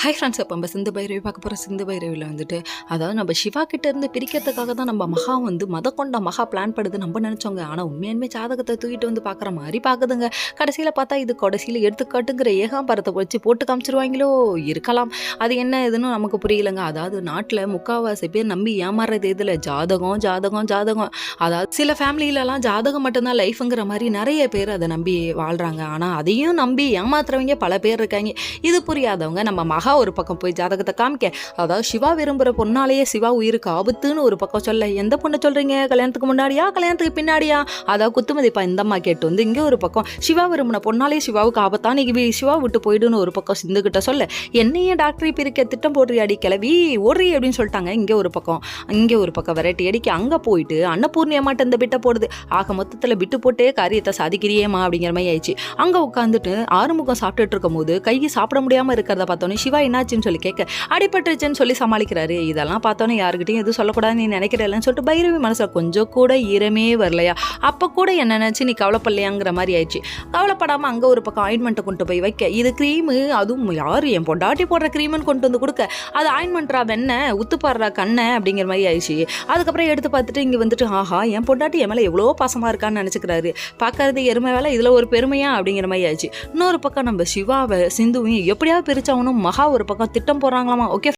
Hi friends, அப்போ நம்ம சிந்து பைரவி பார்க்க போகிற. சிந்து பைரவியில் வந்துட்டு அதாவது நம்ம சிவா கிட்ட இருந்து பிரிக்கிறதுக்காக தான் நம்ம மகா வந்து கொண்ட மகா பிளான் படுது நம்ம நினச்சோங்க. ஆனால் உண்மையானுமே ஜாதகத்தை தூக்கிட்டு வந்து பார்க்குற மாதிரி பார்க்குதுங்க. கடைசியில் பார்த்தா இது கடைசியில் எடுத்துக்காட்டுங்கிற ஏகாம்பரத்தை வச்சு போட்டு காமிச்சிருவாங்களோ இருக்கலாம். அது என்ன இதுன்னு நமக்கு புரியலைங்க. அதாவது நாட்டில் முக்கால்வாசி பேர் நம்பி ஏமாறுறது இதில் ஜாதகம் ஜாதகம் ஜாதகம். அதாவது சில ஃபேமிலியிலலாம் ஜாதகம் மட்டும்தான் லைஃபுங்கிற மாதிரி நிறைய பேர் அதை நம்பி வாழ்கிறாங்க. ஆனால் அதையும் நம்பி ஏமாத்துறவங்க பல பேர் இருக்காங்க. இது புரியாதவங்க நம்ம மகா ஒரு பக்கம் போய் ஜாதகத்தை காமிக்க, அதாவது சிவா விரும்புகிற பொண்ணாலேயே சிவா உயிருக்கு ஆபத்துன்னு ஒரு பக்கம் சொல்ல, எந்த பொண்ணை சொல்கிறீங்க, கல்யாணத்துக்கு முன்னாடியா கல்யாணத்துக்கு பின்னாடியா, அதாவது குத்துமதிப்பா இந்தம்மா கேட்டு வந்து இங்கே ஒரு பக்கம் சிவா விரும்பின பொண்ணாலே சிவாவுக்கு ஆபத்தா, நீ சிவா விட்டு போயிடுன்னு ஒரு பக்கம் சிந்துக்கிட்ட சொல்ல, என்னையே டாக்டரி பிரிக்க திட்டம் போடுறியாடி கிளவி ஓடுறி அப்படின்னு சொல்லிட்டாங்க. இங்கே ஒரு பக்கம் வெரைட்டி அடிக்க அங்கே போயிட்டு அன்னபூர்ணி அம்மாட்ட இந்த பிட்டை போடுது. ஆக மொத்தத்தில் பிட்டு போட்டே காரியத்தை சாதிக்கிறியேம்மா அப்படிங்கிற மாதிரி ஆயிடுச்சு. அங்கே உட்காந்துட்டு ஆறுமுகம் சாப்பிட்டுட்டு இருக்கும் போது கையை சாப்பிட முடியாமல் இருக்கிறத பார்த்தோன்னே சிவா என்னாச்சுன்னு சொல்லி கேட்க, அடிபட்டுருச்சுன்னு சொல்லி சமாளிக்கிறாரு. இதெல்லாம் பார்த்தோன்னே யாருக்கிட்டையும் எதுவும் சொல்லக்கூடாது நீ நினைக்கிறேன்னு சொல்லிட்டு பைரவி மனசில் கொஞ்சம் கூட ஈரமே வரலையா. அப்போ கூட என்ன நினச்சி நீ கவலைப்படலையாங்கிற மாதிரி ஆயிடுச்சு. கவலைப்படாமல் அங்கே ஒரு பக்கம் ஆயின்மெண்ட்டை கொண்டு போய் வைக்க, இது க்ரீமு, அதுவும் யார் என் பொண்டாட்டி போடுற க்ரீமுன்னு கொண்டு வந்து கொடுக்க, அது ஆயின்மெண்ட்ரா வெண்ணெய் உத்துப்பாடுறா கண்ணை அப்படிங்கிற மாதிரி ஆயிடுச்சு. அதுக்கப்புறம் எடுத்து பார்த்துட்டு இங்கே வந்துட்டு ஆஹா என் பொண்டாட்டி என் மேலே எவ்வளோ பாசமாக இருக்கான்னு நினச்சிக்கிறாரு. பார்க்கறது எருமை வேலை, இதில் ஒரு பெருமையா அப்படிங்கிற மாதிரி ஆயிடுச்சு. இன்னொரு பக்கம் நம்ம சிவாவை சிந்துவையும் எப்படியாவது பிரிச்சாகணும் மகா ஒரு பக்கம் திட்டம் போடுறாங்களாமா. ஓகே.